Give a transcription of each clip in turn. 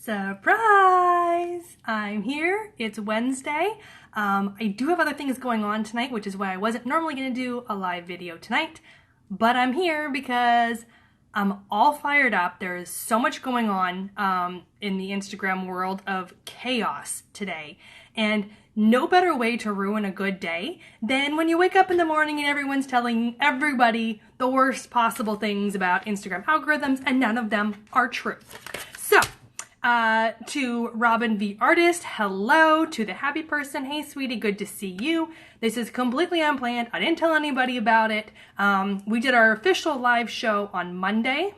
Surprise! I'm here. It's Wednesday. I do have other things going on tonight, which is why I wasn't normally going to do a live video tonight. But I'm here because I'm all fired up. There is so much going on in the Instagram world of chaos today. And no better way to ruin a good day than when you wake up in the morning and everyone's telling everybody the worst possible things about Instagram algorithms, and none of them are true. So, to Robin the artist, hello. To the happy person, hey sweetie, good to see you. This is completely unplanned. I didn't tell anybody about it. We did our official live show on Monday.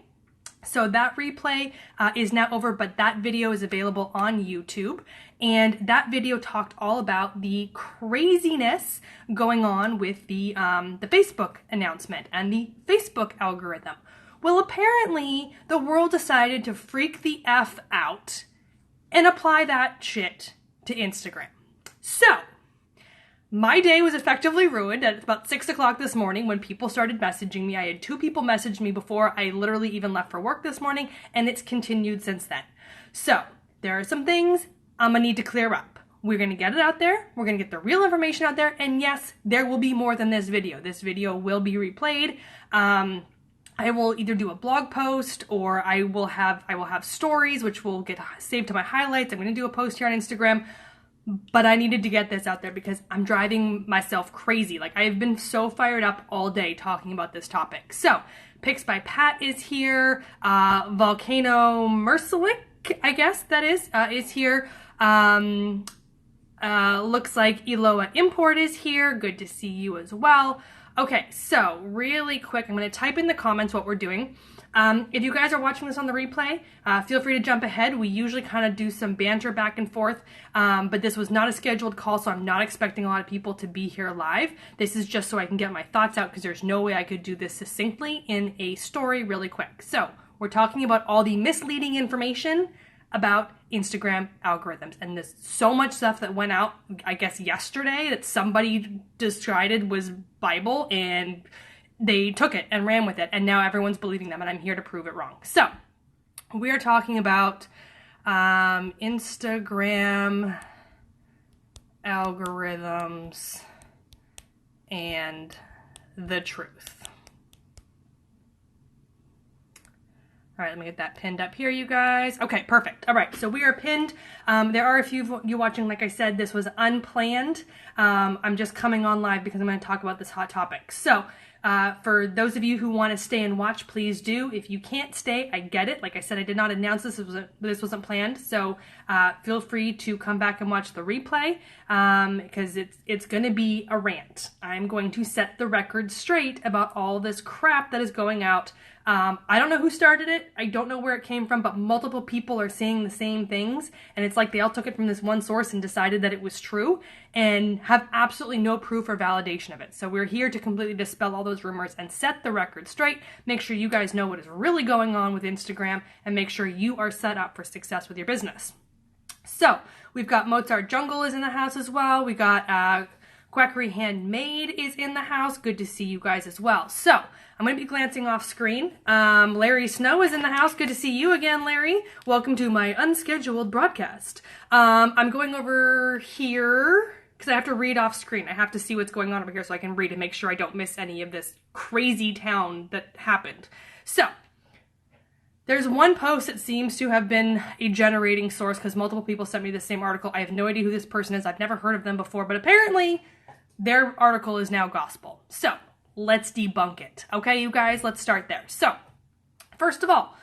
So that replay is now over, but that video is available on YouTube. And that video talked all about the craziness going on with the Facebook announcement and the Facebook algorithm. Well, apparently the world decided to freak the F out and apply that shit to Instagram. So, my day was effectively ruined at about 6 o'clock this morning when people started messaging me. I had 2 people message me before I literally even left for work this morning, and it's continued since then. So, there are some things I'm gonna need to clear up. We're gonna get it out there, we're gonna get the real information out there, and yes, there will be more than this video. This video will be replayed. I will either do a blog post or I will have stories which will get saved to my highlights. I'm going to do a post here on Instagram, but I needed to get this out there because I'm driving myself crazy. Like, I have been so fired up all day talking about this topic. So, Pics by Pat is here. Volcano Mercilic, I guess that is here. Looks like Eloa Import is here. Good to see you as well. Okay, so really quick, I'm going to type in the comments what we're doing. If you guys are watching this on the replay, feel free to jump ahead. We usually kind of do some banter back and forth, but this was not a scheduled call, so I'm not expecting a lot of people to be here live. This is just so I can get my thoughts out because there's no way I could do this succinctly in a story really quick. So, we're talking about all the misleading information about Instagram algorithms. And there's so much stuff that went out, I guess, yesterday that somebody decided was Bible, and they took it and ran with it, and now everyone's believing them, and I'm here to prove it wrong. So, we are talking about Instagram algorithms and the truth. All right, let me get that pinned up here, you guys. Okay, perfect. All right, so we are pinned. There are a few of you watching. Like I said, this was unplanned. I'm just coming on live because I'm going to talk about this hot topic. So, for those of you who want to stay and watch, please do. If you can't stay, I get it. Like I said, I did not announce this. This wasn't planned. So, feel free to come back and watch the replay because it's going to be a rant. I'm going to set the record straight about all this crap that is going out. I don't know who started it. I don't know where it came from, but multiple people are saying the same things. And it's like they all took it from this one source and decided that it was true and have absolutely no proof or validation of it. So we're here to completely dispel all those rumors and set the record straight. Make sure you guys know what is really going on with Instagram and make sure you are set up for success with your business. So we've got Mozart Jungle is in the house as well. We got, Quackery Handmade is in the house. Good to see you guys as well. So, I'm going to be glancing off screen. Larry Snow is in the house. Good to see you again, Larry. Welcome to my unscheduled broadcast. I'm going over here because I have to read off screen. I have to see what's going on over here so I can read and make sure I don't miss any of this crazy town that happened. So, there's one post that seems to have been a generating source because multiple people sent me the same article. I have no idea who this person is. I've never heard of them before, but apparently their article is now gospel. So, let's debunk it. Okay, you guys, let's start there. So, first of all,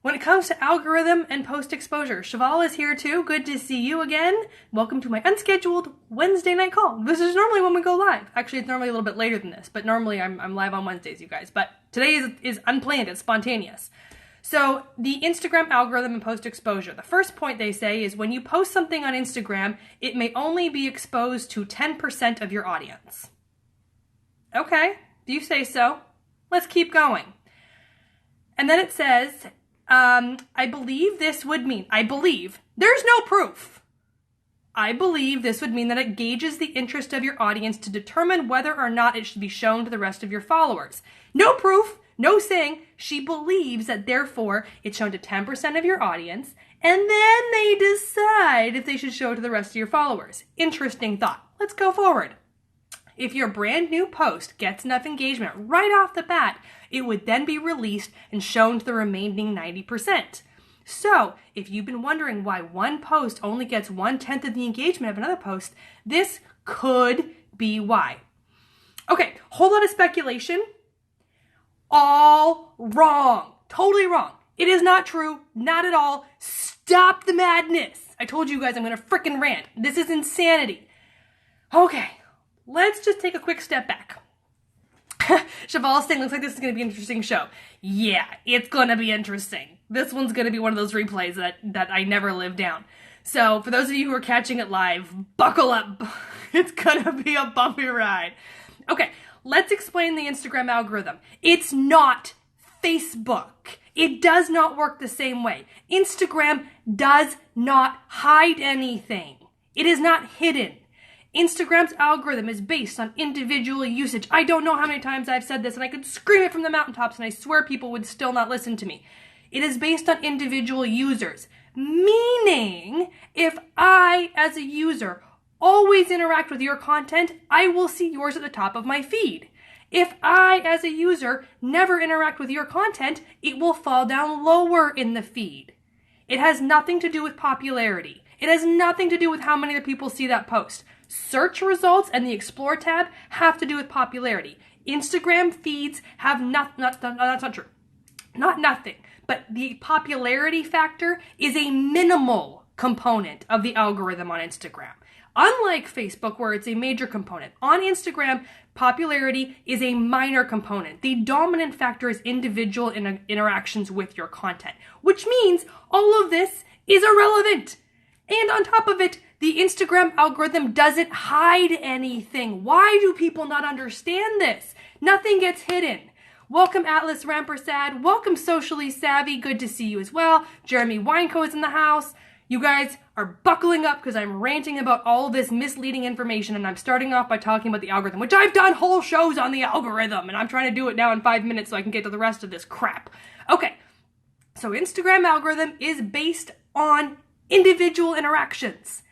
when it comes to algorithm and post exposure, Cheval is here too. Good to see you again. Welcome to my unscheduled Wednesday night call. This is normally when we go live. Actually, it's normally a little bit later than this, but normally I'm live on Wednesdays, you guys. But today is unplanned, it's spontaneous. So, the Instagram algorithm and post exposure. The first point they say is when you post something on Instagram, it may only be exposed to 10% of your audience. Okay, do you say so? Let's keep going. And then it says, I believe this would mean, there's no proof. I believe this would mean that it gauges the interest of your audience to determine whether or not it should be shown to the rest of your followers. No proof, No saying she believes that therefore it's shown to 10% of your audience, and then they decide if they should show it to the rest of your followers. Interesting thought. Let's go forward. If your brand new post gets enough engagement right off the bat, it would then be released and shown to the remaining 90%. So, if you've been wondering why one post only gets 1/10 of the engagement of another post, this could be why. Okay, whole lot of speculation. All wrong. Totally wrong. It is not true. Not at all. Stop the madness. I told you guys I'm going to frickin' rant. This is insanity. Okay, let's just take a quick step back. Cheval's saying, looks like this is going to be an interesting show. Yeah, it's going to be interesting. This one's going to be one of those replays that I never live down. So for those of you who are catching it live, buckle up. It's going to be a bumpy ride. Okay, let's explain the Instagram algorithm. It's not Facebook. It does not work the same way. Instagram does not hide anything. It is not hidden. Instagram's algorithm is based on individual usage. I don't know how many times I've said this, and I could scream it from the mountaintops, and I swear people would still not listen to me. It is based on individual users, meaning if I, as a user, always interact with your content, I will see yours at the top of my feed. If I, as a user, never interact with your content, it will fall down lower in the feed. It has nothing to do with popularity. It has nothing to do with how many other people see that post. Search results and the Explore tab have to do with popularity. Instagram feeds have that's not true. Not nothing. But the popularity factor is a minimal component of the algorithm on Instagram. Unlike Facebook, where it's a major component, on Instagram, popularity is a minor component. The dominant factor is individual interactions with your content, which means all of this is irrelevant. And on top of it, the Instagram algorithm doesn't hide anything. Why do people not understand this? Nothing gets hidden. Welcome Atlas Rampersad. Welcome Socially Savvy. Good to see you as well. Jeremy Wineco is in the house. You guys are buckling up because I'm ranting about all this misleading information, and I'm starting off by talking about the algorithm, which I've done whole shows on the algorithm, and I'm trying to do it now in 5 minutes so I can get to the rest of this crap. Okay, so Instagram algorithm is based on individual interactions.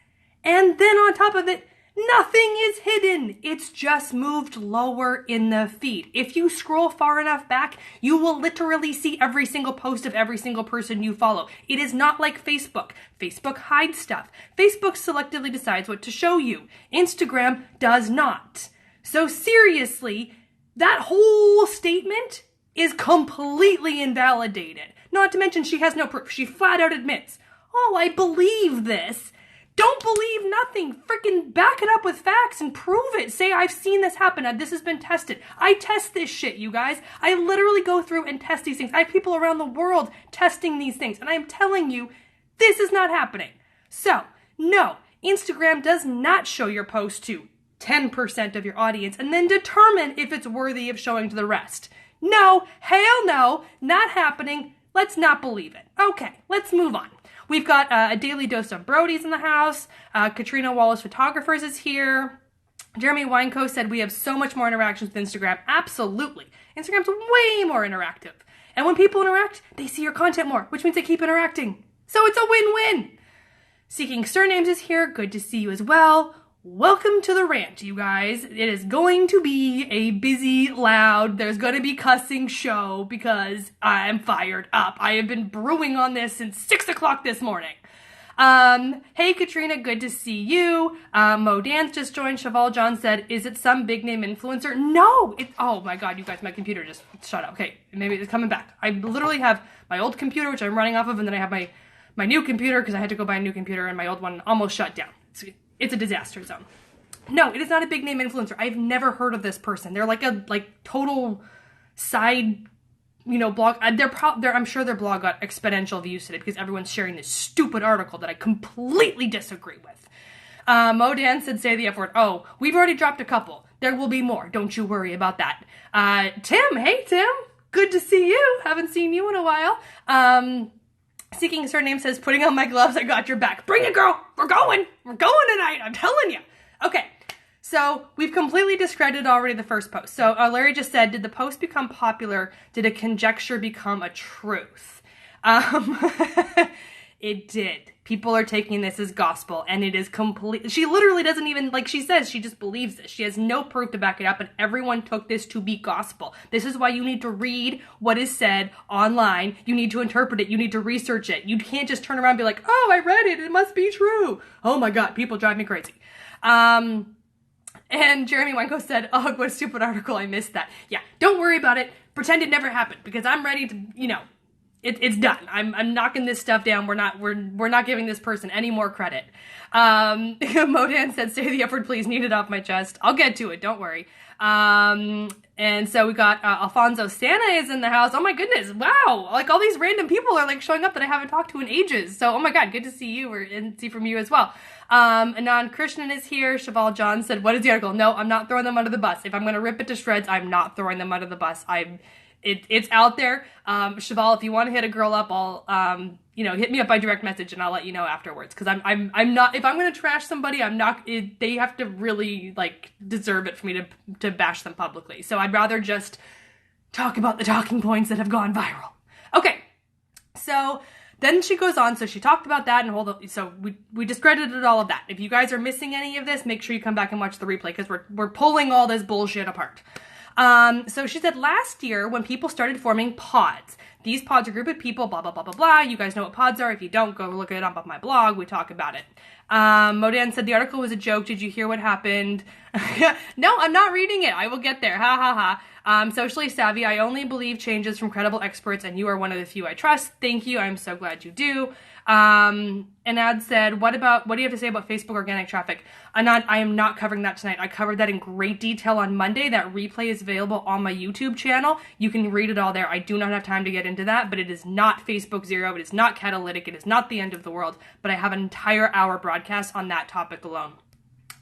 And then on top of it, nothing is hidden. It's just moved lower in the feed. If you scroll far enough back, you will literally see every single post of every single person you follow. It is not like Facebook. Facebook hides stuff. Facebook selectively decides what to show you. Instagram does not. So seriously, that whole statement is completely invalidated. Not to mention she has no proof. She flat out admits, oh, I believe this. Don't believe nothing. Freaking back it up with facts and prove it. Say, I've seen this happen. This has been tested. I test this shit, you guys. I literally go through and test these things. I have people around the world testing these things. And I'm telling you, this is not happening. So, no, Instagram does not show your post to 10% of your audience and then determine if it's worthy of showing to the rest. No, hell no, not happening. Let's not believe it. Okay, let's move on. We've got a daily dose of Brody's in the house. Katrina Wallace Photographers is here. Jeremy Wineco said we have so much more interactions with Instagram. Absolutely. Instagram's way more interactive. And when people interact, they see your content more, which means they keep interacting. So it's a win-win. Seeking Surnames is here. Good to see you as well. Welcome to the rant, you guys. It is going to be a busy, loud, there's going to be cussing show because I'm fired up. I have been brewing on this since 6 o'clock this morning. Hey, Katrina, good to see you. Mo Dance just joined. Cheval John said, is it some big name influencer? No, oh my God, you guys, my computer just shut up. Okay, maybe it's coming back. I literally have my old computer, which I'm running off of, and then I have my new computer because I had to go buy a new computer and my old one almost shut down. It's a disaster zone. No, it is not a big name influencer. I've never heard of this person. They're like a total side, blog. I'm sure their blog got exponential views today because everyone's sharing this stupid article that I completely disagree with. Modan said, say the F word. Oh, we've already dropped a couple. There will be more. Don't you worry about that. Tim, hey Tim. Good to see you. Haven't seen you in a while. Seeking Surname says, putting on my gloves, I got your back. Bring it, girl. We're going tonight. I'm telling you. Okay. So we've completely discredited already the first post. So Larry just said, did the post become popular? Did a conjecture become a truth? It did. People are taking this as gospel, and it is complete. She literally doesn't even, like she says, she just believes this. She has no proof to back it up, and everyone took this to be gospel. This is why you need to read what is said online. You need to interpret it. You need to research it. You can't just turn around and be like, oh, I read it. It must be true. Oh my God, people drive me crazy. And Jeremy Wenko said, oh, what a stupid article. I missed that. Yeah, don't worry about it. Pretend it never happened, because I'm ready to, it's done. I'm knocking this stuff down. We're not giving this person any more credit. Modan said, say the F word, please. Need it off my chest. I'll get to it. Don't worry. And so we got Alfonso Santa is in the house. Oh my goodness. Wow. Like all these random people are like showing up that I haven't talked to in ages. So, oh my God, good to see you and see from you as well. Anand Krishnan is here. Cheval John said, what is the article? No, I'm not throwing them under the bus. If I'm going to rip it to shreds, I'm not throwing them under the bus. It's out there. Cheval, if you want to hit a girl up, I'll, hit me up by direct message and I'll let you know afterwards. Cause I'm not, if I'm going to trash somebody, they have to really like deserve it for me to bash them publicly. So I'd rather just talk about the talking points that have gone viral. Okay. So then she goes on. So she talked about that and so we discredited all of that. If you guys are missing any of this, make sure you come back and watch the replay because we're pulling all this bullshit apart. So she said last year when people started forming pods, these pods are a group of people, blah, blah, blah, blah, blah. You guys know what pods are. If you don't, go look it up on my blog. We talk about it. Modan said the article was a joke. Did you hear what happened? No, I'm not reading it. I will get there. Ha ha ha. Socially savvy. I only believe changes from credible experts and you are one of the few I trust. Thank you. I'm so glad you do. Anad said, what do you have to say about Facebook organic traffic? Anad, I am not covering that tonight. I covered that in great detail on Monday. That replay is available on my YouTube channel. You can read it all there. I do not have time to get into that, but it is not Facebook Zero. It is not catalytic. It is not the end of the world, but I have an entire hour broadcast on that topic alone.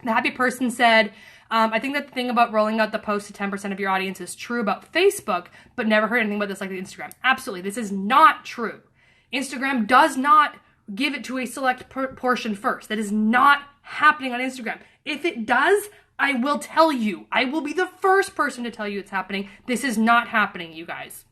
The happy person said, I think that the thing about rolling out the post to 10% of your audience is true about Facebook, but never heard anything about this like Instagram. Absolutely. This is not true. Instagram does not give it to a select portion first. That is not happening on Instagram. If it does, I will tell you. I will be the first person to tell you it's happening. This is not happening, you guys.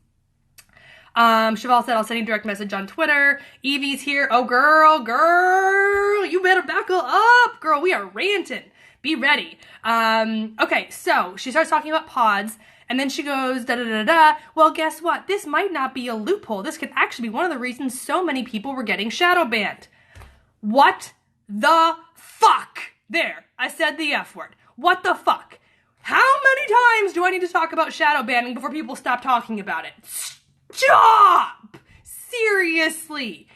Cheval said, I'll send you a direct message on Twitter. Evie's here. Oh, girl, you better buckle up. Girl, we are ranting. Be ready. Okay, so she starts talking about pods. And then she goes, da-da-da-da, well, guess what? This might not be a loophole. This could actually be one of the reasons so many people were getting shadow banned. What the fuck? There, I said the F word. What the fuck? How many times do I need to talk about shadow banning before people stop talking about it? Stop! Seriously.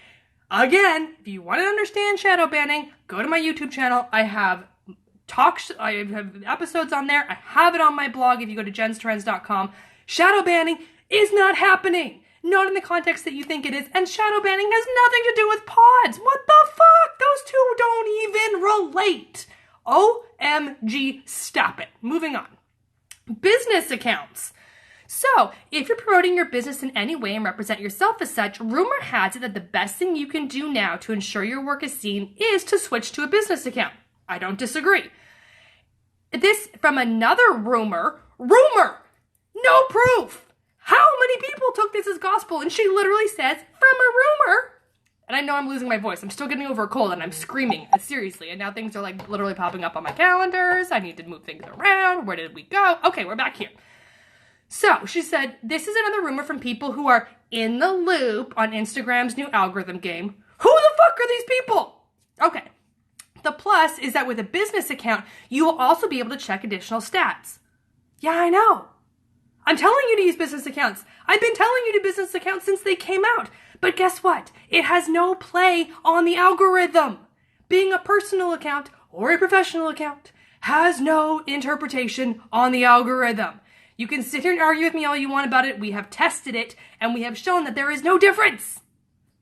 Again, if you want to understand shadow banning, go to my YouTube channel. I have episodes on there. I have it on my blog if you go to jenstrends.com. Shadow banning is not happening. Not in the context that you think it is. And shadow banning has nothing to do with pods. What the fuck? Those two don't even relate. OMG, stop it. Moving on. Business accounts. So, if you're promoting your business in any way and represent yourself as such, rumor has it that the best thing you can do now to ensure your work is seen is to switch to a business account. I don't disagree. This from another rumor, no proof. How many people took this as gospel? And she literally says, from a rumor. And I know I'm losing my voice. I'm still getting over a cold and I'm screaming. Seriously. And now things are like literally popping up on my calendars. I need to move things around. Where did we go? Okay, we're back here. So she said, this is another rumor from people who are in the loop on Instagram's new algorithm game. Who the fuck are these people? Okay. The plus is that with a business account, you will also be able to check additional stats. Yeah, I know. I'm telling you to use business accounts. I've been telling you to business accounts since they came out. But guess what? It has no play on the algorithm. Being a personal account or a professional account has no interpretation on the algorithm. You can sit here and argue with me all you want about it. We have tested it and we have shown that there is no difference.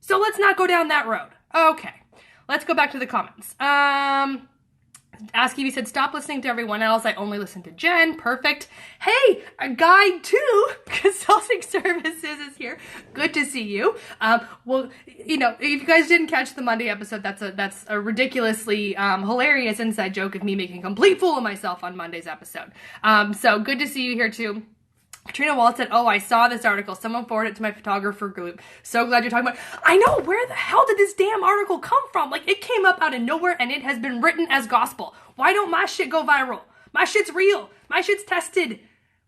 So let's not go down that road. Okay. Let's go back to the comments. Ask Evie said, stop listening to everyone else. I only listen to Jen. Perfect. Hey, a guide to consulting services is here. Good to see you. Well, you know, if you guys didn't catch the Monday episode, that's a ridiculously hilarious inside joke of me making a complete fool of myself on Monday's episode. So good to see you here too. Katrina Wall said, oh, I saw this article. Someone forwarded it to my photographer group. So glad you're talking about it. I know, where the hell did this damn article come from? Like, it came up out of nowhere and it has been written as gospel. Why don't my shit go viral? My shit's real. My shit's tested.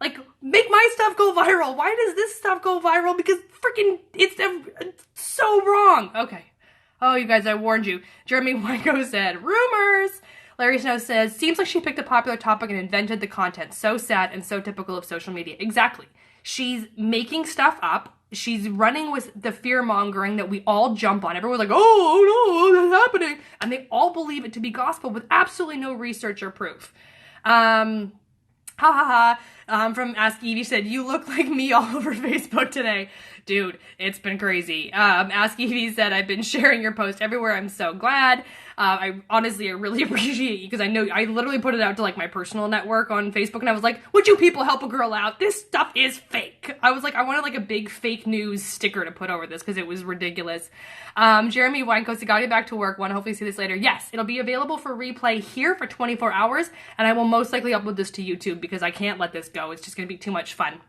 Like, make my stuff go viral. Why does this stuff go viral? Because freaking, it's so wrong. Okay. Oh, you guys, I warned you. Jeremy Wanko said, rumors. Larry Snow says, seems like she picked a popular topic and invented the content. So sad and so typical of social media. Exactly. She's making stuff up. She's running with the fear-mongering that we all jump on. Everyone's like, oh, no, that's happening. And they all believe it to be gospel with absolutely no research or proof. Ha ha ha. From Ask Evie said, you look like me all over Facebook today. Dude, it's been crazy. Ask Evie said, I've been sharing your post everywhere. I'm so glad. I really appreciate you because I know I literally put it out to like my personal network on Facebook and I was like, would you people help a girl out? This stuff is fake. I was like, I wanted like a big fake news sticker to put over this because it was ridiculous. Jeremy Wineco said, got to get back to work. Want to hopefully see this later. Yes, it'll be available for replay here for 24 hours and I will most likely upload this to YouTube because I can't let this go. It's just going to be too much fun.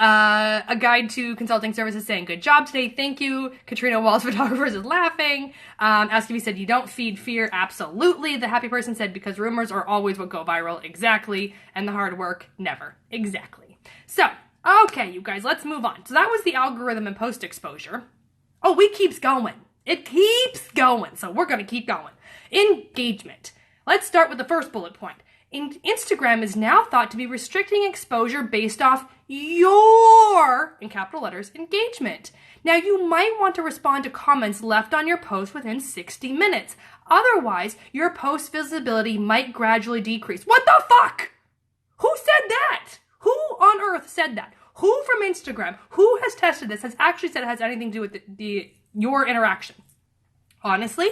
A guide to consulting services saying, good job today. Thank you. Katrina Walls Photographers is laughing. Ask if you said, you don't feed fear. Absolutely. The happy person said, because rumors are always what go viral. Exactly. And the hard work, never. Exactly. So, okay, you guys, let's move on. So that was the algorithm and post exposure. Oh, it keeps going. It keeps going. So we're going to keep going. Engagement. Let's start with the first bullet point. Instagram is now thought to be restricting exposure based off your, in capital letters, engagement. Now, you might want to respond to comments left on your post within 60 minutes. Otherwise, your post visibility might gradually decrease. What the fuck? Who said that? Who on earth said that? Who from Instagram, who has tested this, has actually said it has anything to do with your interaction? Honestly,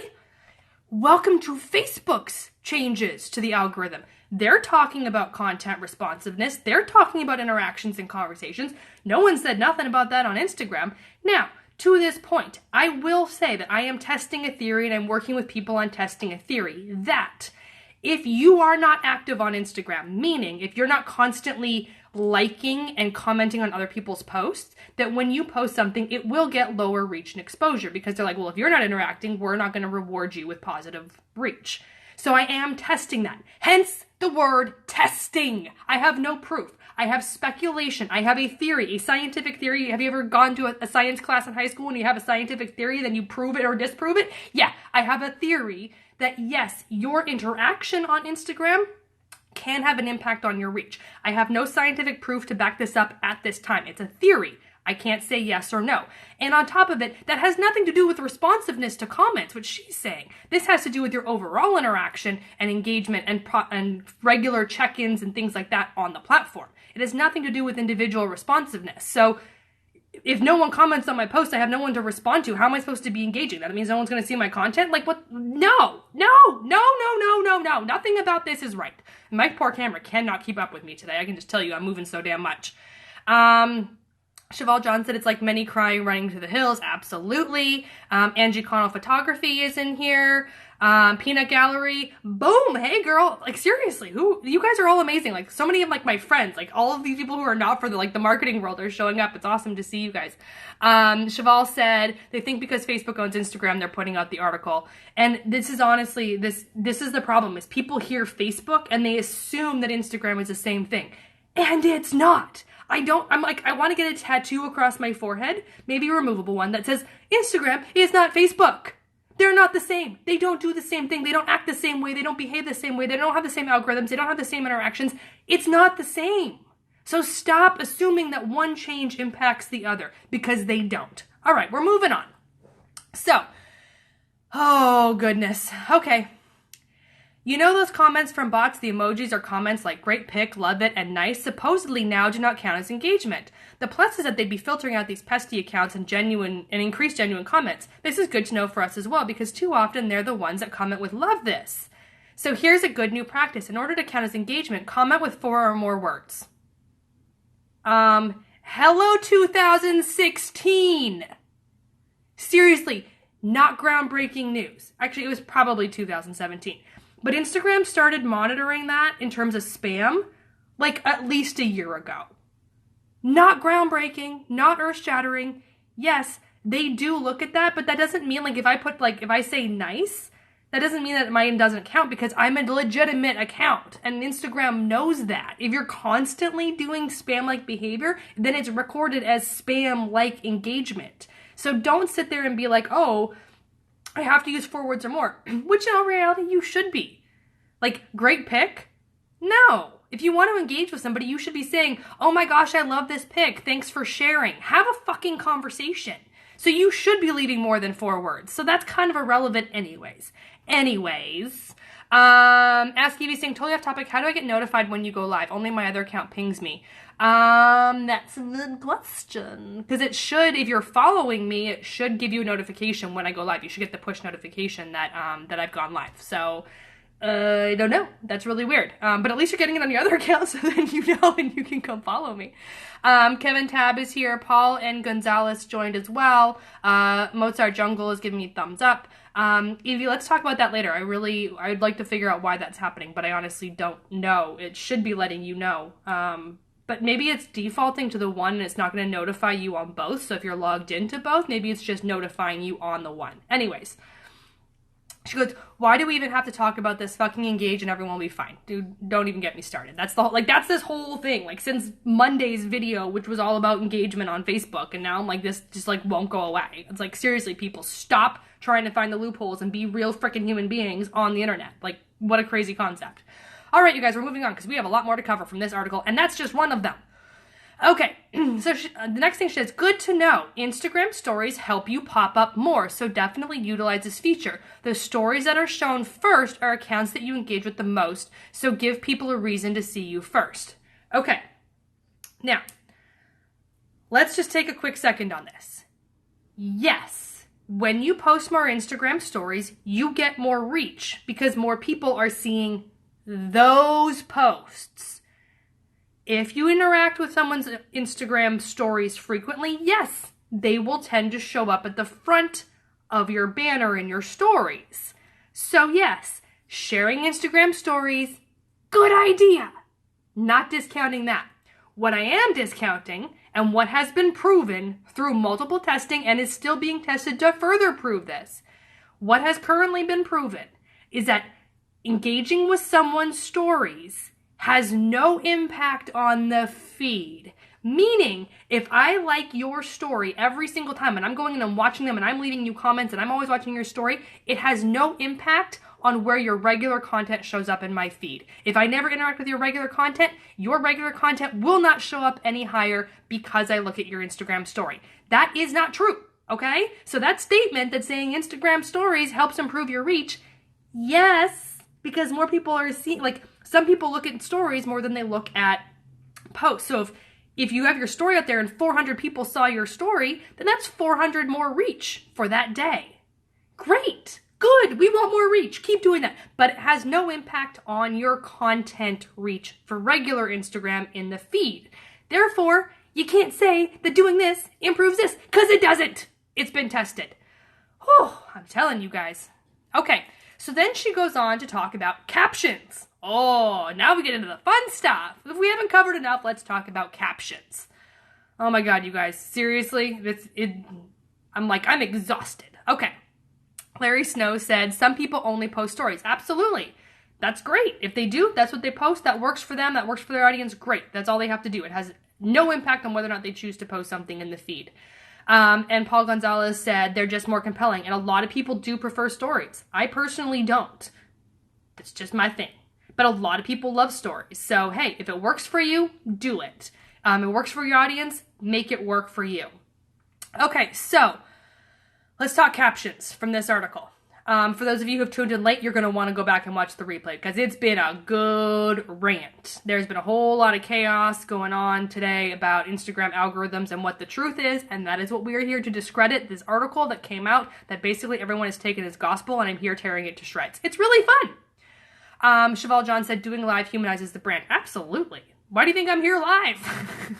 welcome to Facebook's changes to the algorithm. They're talking about content responsiveness. They're talking about interactions and conversations. No one said nothing about that on Instagram. Now, to this point, I will say that I am testing a theory and I'm working with people on testing a theory that if you are not active on Instagram, meaning if you're not constantly liking and commenting on other people's posts, that when you post something, it will get lower reach and exposure because they're like, well, if you're not interacting, we're not going to reward you with positive reach. So I am testing that. Hence the word testing. I have no proof. I have speculation. I have a theory, a scientific theory. Have you ever gone to a science class in high school and you have a scientific theory, then you prove it or disprove it? Yeah, I have a theory that yes, your interaction on Instagram can have an impact on your reach. I have no scientific proof to back this up at this time. It's a theory. I can't say yes or no. And on top of it, that has nothing to do with responsiveness to comments, which she's saying. This has to do with your overall interaction and engagement and regular check-ins and things like that on the platform. It has nothing to do with individual responsiveness. So if no one comments on my post, I have no one to respond to. How am I supposed to be engaging? That means no one's going to see my content? Like what? No. Nothing about this is right. My poor camera cannot keep up with me today. I can just tell you I'm moving so damn much. Cheval John said it's like many crying running to the hills. Absolutely. Angie Connell Photography is in here. Peanut Gallery. Boom. Hey girl. Like seriously, you guys are all amazing. Like so many of like my friends, like all of these people who are not for the marketing world are showing up. It's awesome to see you guys. Cheval said they think because Facebook owns Instagram, they're putting out the article. And this is honestly, this is the problem is people hear Facebook and they assume that Instagram is the same thing. And it's not. I want to get a tattoo across my forehead, maybe a removable one that says, Instagram is not Facebook. They're not the same. They don't do the same thing. They don't act the same way. They don't behave the same way. They don't have the same algorithms. They don't have the same interactions. It's not the same. So stop assuming that one change impacts the other because they don't. All right, we're moving on. So, oh goodness. Okay. You know those comments from bots, the emojis are comments like great pic, love it, and nice, supposedly now do not count as engagement. The plus is that they'd be filtering out these pesky accounts and increase genuine comments. This is good to know for us as well, because too often they're the ones that comment with love this. So here's a good new practice. In order to count as engagement, comment with 4 or more words. Hello 2016. Seriously, not groundbreaking news. Actually, it was probably 2017. But Instagram started monitoring that in terms of spam like at least a year ago. Not groundbreaking, not earth-shattering. Yes, they do look at that, but that doesn't mean if I say nice, that doesn't mean that mine doesn't count because I'm a legitimate account and Instagram knows that. If you're constantly doing spam-like behavior, then it's recorded as spam-like engagement. So don't sit there and be like, oh, I have to use 4 words or more, which in all reality you should be. Like, great pic? No. If you want to engage with somebody, you should be saying, oh my gosh, I love this pic. Thanks for sharing. Have a fucking conversation. So you should be leaving more than 4 words. So that's kind of irrelevant anyways. Ask Evie saying, totally off topic, how do I get notified when you go live? Only my other account pings me. That's a good question. Because it should, if you're following me, it should give you a notification when I go live. You should get the push notification that I've gone live. So, I don't know. That's really weird. But at least you're getting it on your other account, so then you know and you can come follow me. Kevin Tab is here. Paul and Gonzalez joined as well. Mozart Jungle is giving me thumbs up. Evie, let's talk about that later. I'd like to figure out why that's happening, but I honestly don't know. It should be letting you know. But maybe it's defaulting to the one and it's not going to notify you on both. So if you're logged into both, maybe it's just notifying you on the one. Anyways, she goes, why do we even have to talk about this? Fucking engage and everyone will be fine. Dude, don't even get me started. That's that's this whole thing. Since Monday's video, which was all about engagement on Facebook, and now I'm like, this just won't go away. It's seriously, people, stop trying to find the loopholes and be real freaking human beings on the internet. What a crazy concept. All right, you guys, we're moving on because we have a lot more to cover from this article, and that's just one of them. Okay, so the next thing she says, good to know. Instagram stories help you pop up more, so definitely utilize this feature. The stories that are shown first are accounts that you engage with the most, so give people a reason to see you first. Okay, now, let's just take a quick second on this. Yes, when you post more Instagram stories, you get more reach because more people are seeing those posts. If you interact with someone's Instagram stories frequently, yes, they will tend to show up at the front of your banner in your stories. So yes, sharing Instagram stories, good idea. Not discounting that. What I am discounting, and what has been proven through multiple testing and is still being tested to further prove this, what has currently been proven is that engaging with someone's stories has no impact on the feed. Meaning, if I like your story every single time and I'm going in and watching them and I'm leaving you comments and I'm always watching your story, it has no impact on where your regular content shows up in my feed. If I never interact with your regular content will not show up any higher because I look at your Instagram story. That is not true, okay? So that statement that's saying Instagram stories helps improve your reach, yes, because more people are seeing, some people look at stories more than they look at posts. So if you have your story out there and 400 people saw your story, then that's 400 more reach for that day. Great. Good. We want more reach. Keep doing that. But it has no impact on your content reach for regular Instagram in the feed. Therefore, you can't say that doing this improves this because it doesn't. It's been tested. Whew, I'm telling you guys. Okay. So then she goes on to talk about captions. Oh, now we get into the fun stuff. If we haven't covered enough, let's talk about captions. Oh my God, you guys, seriously? I'm exhausted. Okay. Larry Snow said, some people only post stories. Absolutely. That's great. If they do, that's what they post. That works for them. That works for their audience. Great. That's all they have to do. It has no impact on whether or not they choose to post something in the feed. And Paul Gonzalez said they're just more compelling. And a lot of people do prefer stories. I personally don't. It's just my thing. But a lot of people love stories. So, hey, if it works for you, do it. It works for your audience, make it work for you. Okay, so let's talk captions from this article. For those of you who have tuned in late, you're going to want to go back and watch the replay because it's been a good rant. There's been a whole lot of chaos going on today about Instagram algorithms and what the truth is, and that is what we are here to discredit. This article that came out that basically everyone has taken as gospel, and I'm here tearing it to shreds. It's really fun. Cheval John said, doing live humanizes the brand. Absolutely. Why do you think I'm here live?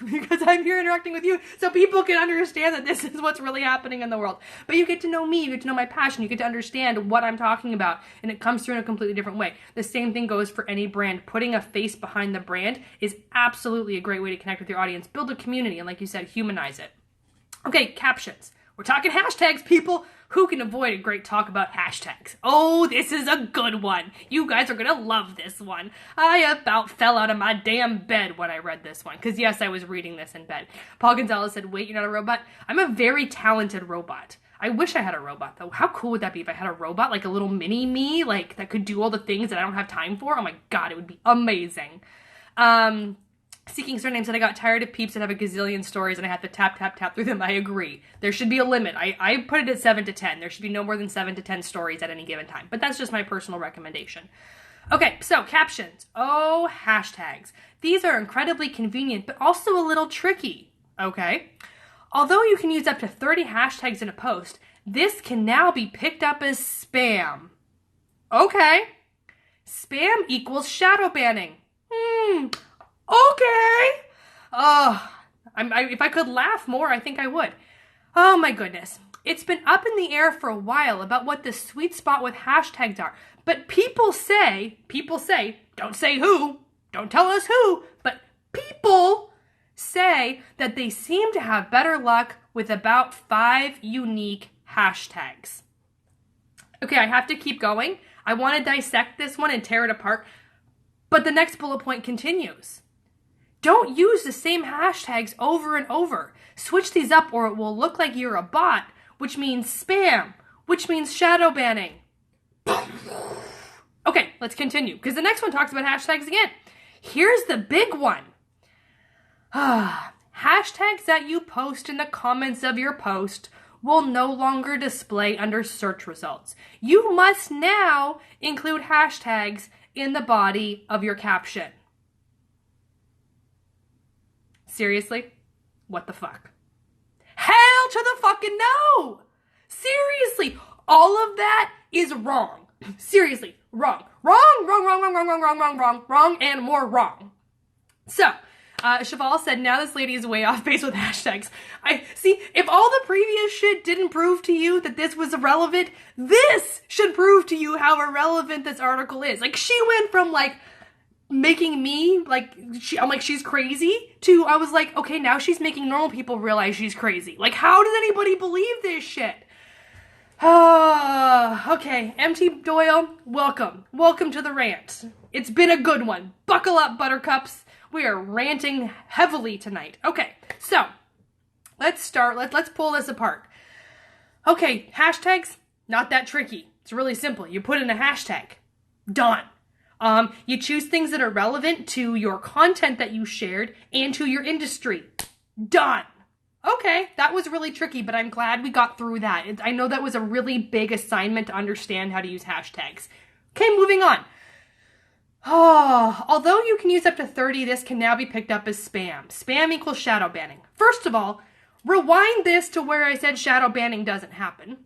Because I'm here interacting with you so people can understand that this is what's really happening in the world. But you get to know me, you get to know my passion, you get to understand what I'm talking about, and it comes through in a completely different way. The same thing goes for any brand. Putting a face behind the brand is absolutely a great way to connect with your audience, build a community, and like you said, humanize it. Okay, captions. We're talking hashtags, people. Who can avoid a great talk about hashtags? Oh, this is a good one. You guys are going to love this one. I about fell out of my damn bed when I read this one. Because yes, I was reading this in bed. Paul Gonzalez said, wait, you're not a robot? I'm a very talented robot. I wish I had a robot, though. How cool would that be if I had a robot, like a little mini me, like that could do all the things that I don't have time for? Oh my God, it would be amazing. Seeking Surname said, I got tired of peeps that have a gazillion stories and I have to tap through them. I agree. There should be a limit. I put it at 7 to 10. There should be no more than 7 to 10 stories at any given time. But that's just my personal recommendation. Okay, so captions. Oh, hashtags. These are incredibly convenient, but also a little tricky. Okay? Although you can use up to 30 hashtags in a post, this can now be picked up as spam. Okay. Spam equals shadow banning. Okay. If I could laugh more, I think I would. Oh my goodness. It's been up in the air for a while about what the sweet spot with hashtags are. But people say, don't say who, don't tell us who, but people say that they seem to have better luck with about 5 unique hashtags. Okay, I have to keep going. I want to dissect this one and tear it apart. But the next bullet point continues. Don't use the same hashtags over and over. Switch these up or it will look like you're a bot, which means spam, which means shadow banning. Okay, let's continue, because the next one talks about hashtags again. Here's the big one. Hashtags that you post in the comments of your post will no longer display under search results. You must now include hashtags in the body of your caption. Seriously? What the fuck? Hell to the fucking no! Seriously, all of that is wrong. Seriously, wrong. Wrong, and more wrong. So, Cheval said, now this lady is way off base with hashtags. I see, if all the previous shit didn't prove to you that this was irrelevant, this should prove to you how irrelevant this article is. Like, she went from, like, making me, like, I'm like, she's crazy, to, I was like, okay, now she's making normal people realize she's crazy. Like, how does anybody believe this shit? Okay, MT Doyle, welcome. Welcome to the rant. It's been a good one. Buckle up, buttercups. We are ranting heavily tonight. Okay, so let's start. Let's pull this apart. Okay, hashtags, not that tricky. It's really simple. You put in a hashtag. Done. You choose things that are relevant to your content that you shared and to your industry. Done. Okay, that was really tricky, but I'm glad we got through that. I know that was a really big assignment to understand how to use hashtags. Okay, moving on. Although you can use up to 30, this can now be picked up as spam. Spam equals shadow banning. First of all, rewind this to where I said shadow banning doesn't happen.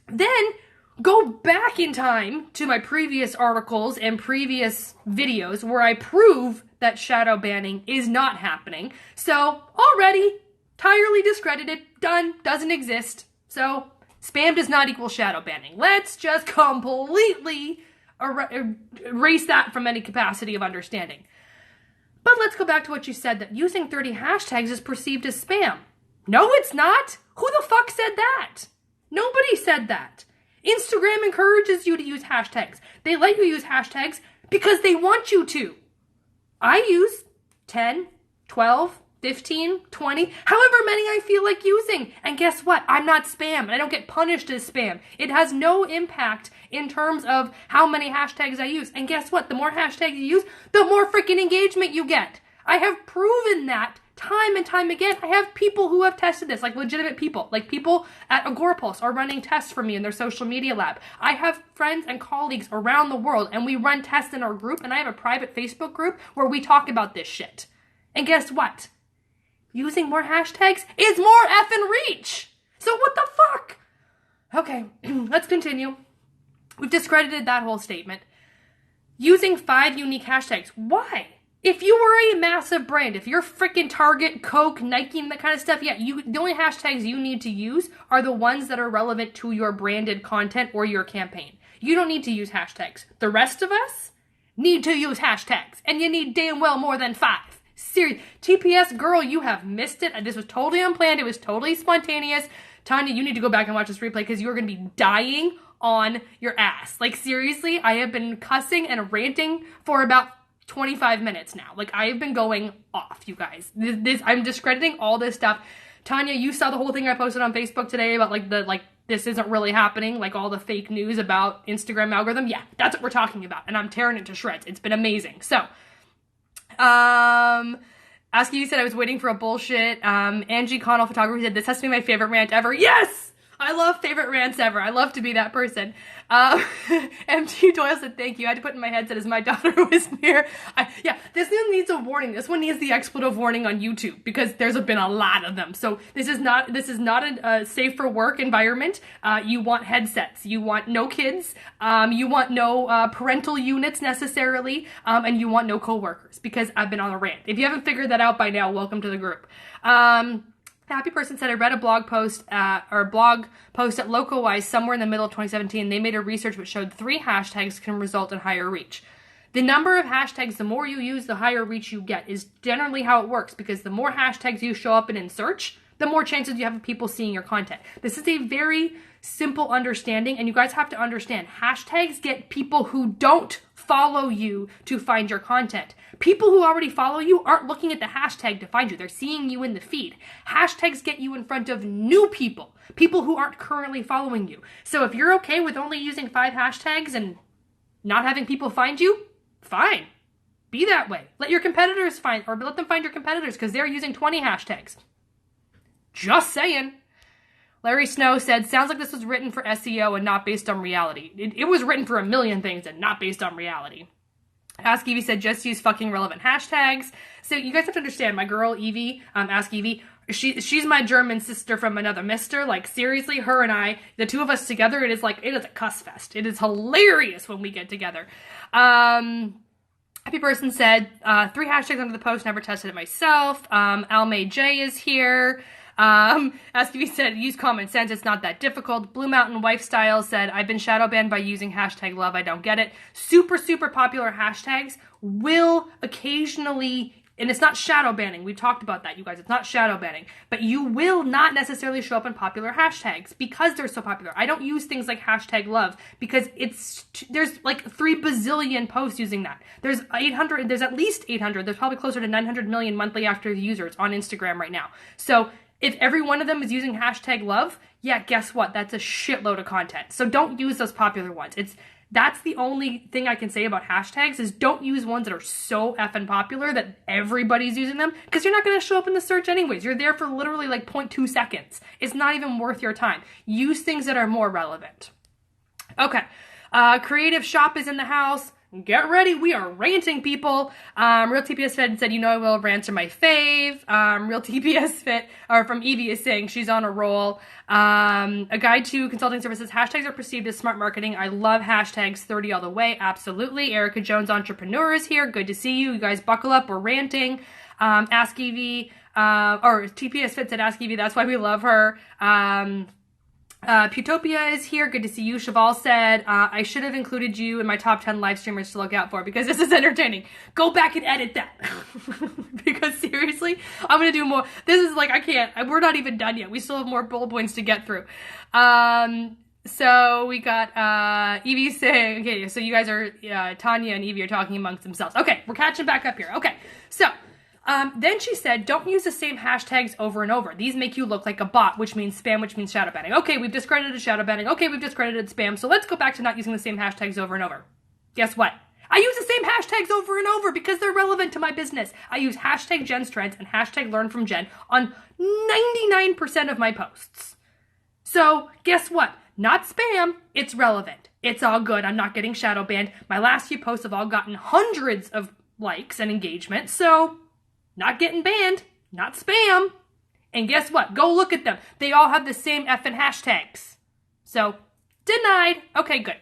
Then go back in time to my previous articles and previous videos where I prove that shadow banning is not happening. So already entirely discredited, done, doesn't exist. So spam does not equal shadow banning. Let's just completely erase that from any capacity of understanding. But let's go back to what you said, that using 30 hashtags is perceived as spam. No, it's not. Who the fuck said that? Nobody said that. Instagram encourages you to use hashtags. They let you use hashtags because they want you to. I use 10, 12, 15, 20, however many I feel like using. And guess what? I'm not spam, and I don't get punished as spam. It has no impact in terms of how many hashtags I use. And guess what? The more hashtags you use, the more freaking engagement you get. I have proven that Time and time again, I have people who have tested this, like legitimate people. Like people at Repost are running tests for me in their social media lab. I have friends and colleagues around the world, and we run tests in our group, and I have a private Facebook group where we talk about this shit. And guess what? Using more hashtags is more effing reach. So what the fuck? Okay, let's continue. We've discredited that whole statement. Using 5 unique hashtags. Why? If you were a massive brand, if you're freaking Target, Coke, Nike, and that kind of stuff, yeah, the only hashtags you need to use are the ones that are relevant to your branded content or your campaign. You don't need to use hashtags. The rest of us need to use hashtags, and you need damn well more than 5. Serious. TPS, girl, you have missed it. This was totally unplanned. It was totally spontaneous. Tanya, you need to go back and watch this replay because you're going to be dying on your ass. Like, seriously, I have been cussing and ranting for about 25 minutes now. Like, I have been going off, you guys. I'm discrediting all this stuff. Tanya, you saw the whole thing I posted on Facebook today about this isn't really happening, like all the fake news about Instagram algorithm. Yeah, that's what we're talking about, and I'm tearing it to shreds. It's been amazing. So, Asky said I was waiting for a bullshit. Angie Connell Photography said this has to be my favorite rant ever. Yes! I love favorite rants ever. I love to be that person. MT Doyle said, thank you. I had to put in my headset as my daughter was near. Yeah, this one needs a warning. This one needs the expletive warning on YouTube because there's been a lot of them. So this is not a safe for work environment. You want headsets. You want no kids. You want no parental units necessarily. And you want no coworkers because I've been on a rant. If you haven't figured that out by now, welcome to the group. Happy Person said, I read a blog post at LocalWise somewhere in the middle of 2017. They made a research which showed 3 hashtags can result in higher reach. The number of hashtags, the more you use, the higher reach you get is generally how it works because the more hashtags you show up in search, the more chances you have of people seeing your content. This is a very simple understanding, and you guys have to understand, hashtags get people who don't follow you to find your content. People who already follow you aren't looking at the hashtag to find you. They're seeing you in the feed. Hashtags get you in front of new people who aren't currently following you. So if you're okay with only using 5 hashtags and not having people find you, fine. Be that way. Let your competitors let them find your competitors because they're using 20 hashtags. Just saying. Larry Snow said, sounds like this was written for SEO and not based on reality. It was written for a million things and not based on reality. Ask Evie said, just use fucking relevant hashtags. So you guys have to understand, my girl Evie, Ask Evie, she's my German sister from another mister. Like, seriously, her and I, the two of us together, it is a cuss fest. It is hilarious when we get together. Happy Person said, 3 hashtags under the post, never tested it myself. Almay J is here. Askew said, use common sense, it's not that difficult. Blue Mountain Lifestyle said, I've been shadow banned by using hashtag love, I don't get it. Super, super popular hashtags will occasionally, and it's not shadow banning, we've talked about that, you guys, it's not shadow banning, but you will not necessarily show up in popular hashtags because they're so popular. I don't use things like hashtag love because there's like 3 bazillion posts using that. There's at least 800, there's probably closer to 900 million monthly active users on Instagram right now. So if every one of them is using hashtag love, yeah, guess what? That's a shitload of content. So don't use those popular ones. That's the only thing I can say about hashtags is don't use ones that are so effing popular that everybody's using them because you're not going to show up in the search anyways. You're there for literally like 0.2 seconds. It's not even worth your time. Use things that are more relevant. Okay. Creative Shop is in the house. Get ready, we are ranting, people. Real TPS Fit said, you know I will, rants are my fave. Real TPS Fit, or from Evie, is saying she's on a roll. A guide to consulting services, hashtags are perceived as smart marketing. I love hashtags, 30 all the way, absolutely. Erica Jones, entrepreneur, is here. Good to see you. You guys buckle up, we're ranting. Ask Evie, or TPS Fit said, ask Evie, that's why we love her. Putopia is here. Good to see you. Cheval said, I should have included you in my top 10 live streamers to look out for because this is entertaining. Go back and edit that. Because seriously, I'm going to do more. This is like, I can't. We're not even done yet. We still have more bullet points to get through. So we got Evie saying, okay, so you guys are, Tanya and Evie are talking amongst themselves. Okay, we're catching back up here. Okay, so then she said, don't use the same hashtags over and over. These make you look like a bot, which means spam, which means shadow banning. Okay, we've discredited shadow banning. Okay, we've discredited spam. So let's go back to not using the same hashtags over and over. Guess what? I use the same hashtags over and over because they're relevant to my business. I use hashtag Jen's Trends and hashtag Learn from Jen on 99% of my posts. So guess what? Not spam. It's relevant. It's all good. I'm not getting shadow banned. My last few posts have all gotten hundreds of likes and engagement. So not getting banned. Not spam. And guess what? Go look at them. They all have the same effing hashtags. So denied. Okay, good.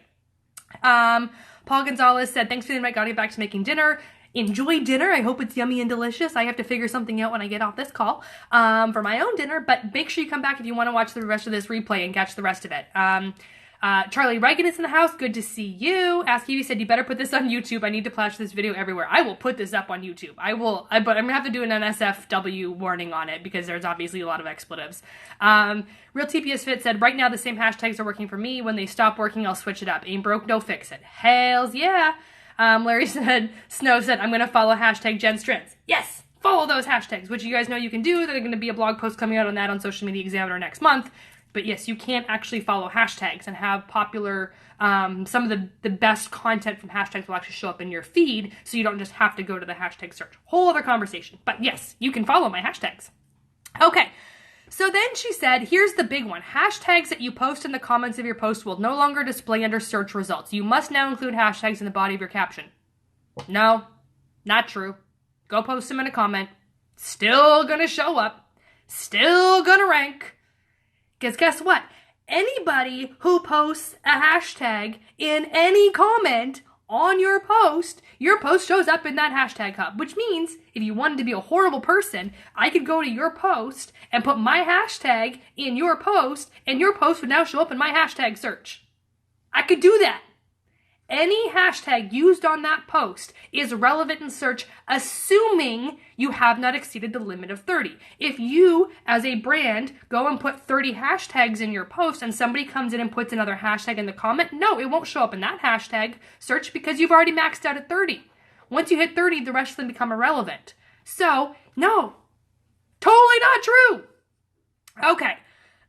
Paul Gonzalez said, thanks for the invite. Gotta get back to making dinner. Enjoy dinner. I hope it's yummy and delicious. I have to figure something out when I get off this call for my own dinner, but make sure you come back if you want to watch the rest of this replay and catch the rest of it. Charlie Reagan is in the house. Good to see you. Ask Evie said, you better put this on YouTube. I need to flash this video everywhere. I will put this up on YouTube. But I'm going to have to do an NSFW warning on it because there's obviously a lot of expletives. Real TPS Fit said, right now the same hashtags are working for me. When they stop working, I'll switch it up. Ain't broke, no fix it. Hells yeah. Larry said, Snow said, I'm going to follow hashtag Jen's Trends. Yes, follow those hashtags, which you guys know you can do. There's going to be a blog post coming out on that on Social Media Examiner next month. But yes, you can actually follow hashtags and have popular, some of the best content from hashtags will actually show up in your feed, so you don't just have to go to the hashtag search. Whole other conversation. But yes, you can follow my hashtags. Okay. So then she said, here's the big one. Hashtags that you post in the comments of your post will no longer display under search results. You must now include hashtags in the body of your caption. No, not true. Go post them in a comment. Still gonna show up. Still gonna rank. Because guess what? Anybody who posts a hashtag in any comment on your post shows up in that hashtag hub, which means if you wanted to be a horrible person, I could go to your post and put my hashtag in your post, and your post would now show up in my hashtag search. I could do that. Any hashtag used on that post is relevant in search, assuming you have not exceeded the limit of 30. If you, as a brand, go and put 30 hashtags in your post and somebody comes in and puts another hashtag in the comment, no, it won't show up in that hashtag search because you've already maxed out at 30. Once you hit 30, the rest of them become irrelevant. So, no, totally not true. Okay.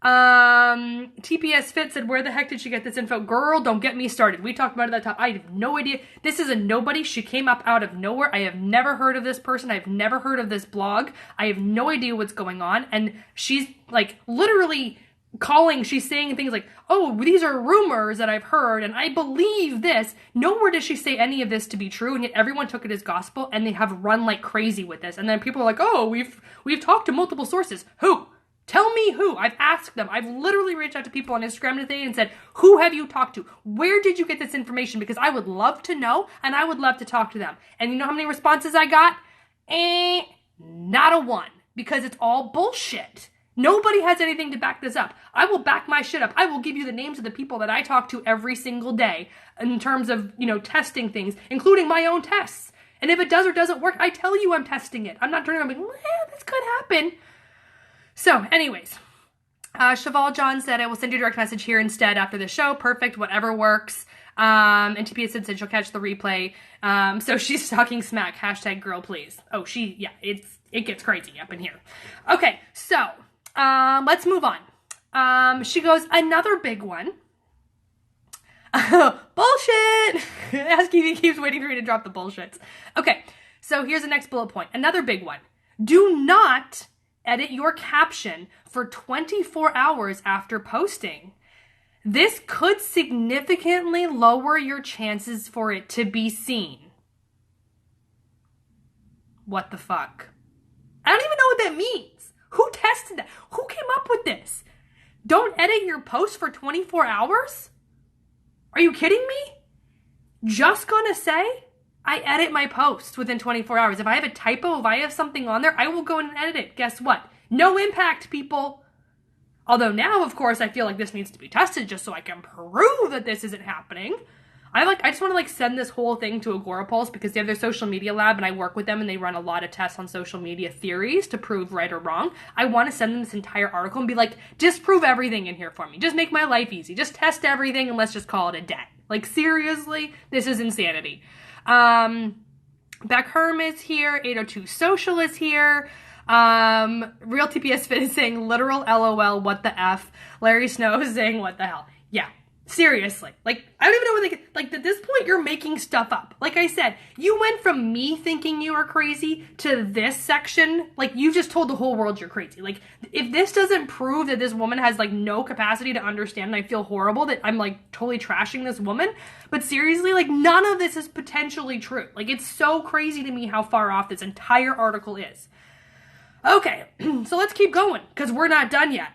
TPS Fit said, where the heck did she get this info? Girl, don't get me started. We talked about it at the top. I have no idea. This is a nobody. She came up out of nowhere. I have never heard of this person. I've never heard of this blog. I have no idea what's going on. And she's like literally calling. She's saying things like, oh, these are rumors that I've heard and I believe this. Nowhere does she say any of this to be true. And yet everyone took it as gospel and they have run like crazy with this. And then people are like, oh, we've talked to multiple sources. Who? Tell me who. I've asked them. I've literally reached out to people on Instagram today and said, who have you talked to? Where did you get this information? Because I would love to know and I would love to talk to them. And you know how many responses I got? Not a one. Because it's all bullshit. Nobody has anything to back this up. I will back my shit up. I will give you the names of the people that I talk to every single day in terms of, testing things, including my own tests. And if it does or doesn't work, I tell you I'm testing it. I'm not turning around and being, this could happen. So, anyways, Cheval John said, I will send you a direct message here instead after the show. Perfect, whatever works. And TPS said she'll catch the replay. So she's talking smack. Hashtag girl, please. Oh, it gets crazy up in here. Okay, so let's move on. She goes, another big one. Bullshit! Ask Evie keeps waiting for me to drop the bullshits. Okay, so here's the next bullet point. Another big one. Do not edit your caption for 24 hours after posting. This could significantly lower your chances for it to be seen. What the fuck? I don't even know what that means. Who tested that? Who came up with this? Don't edit your post for 24 hours? Are you kidding me? Just gonna say, I edit my posts within 24 hours. If I have a typo, if I have something on there, I will go in and edit it. Guess what? No impact, people. Although now, of course, I feel like this needs to be tested just so I can prove that this isn't happening. I just want to send this whole thing to Agorapulse because they have their social media lab and I work with them and they run a lot of tests on social media theories to prove right or wrong. I want to send them this entire article and be like, disprove everything in here for me. Just make my life easy. Just test everything and let's just call it a day. Seriously, this is insanity. Beck Herm is here. 802 Social is here. Real TPS Fit is saying literal LOL, what the F. Larry Snow is saying what the hell. Yeah. Seriously. Like, I don't even know what they like, at this point, you're making stuff up. Like I said, you went from me thinking you were crazy to this section. Like, you just told the whole world you're crazy. Like, if this doesn't prove that this woman has, like, no capacity to understand, and I feel horrible that I'm, like, totally trashing this woman. But seriously, like, none of this is potentially true. Like, it's so crazy to me how far off this entire article is. Okay, so let's keep going, because we're not done yet.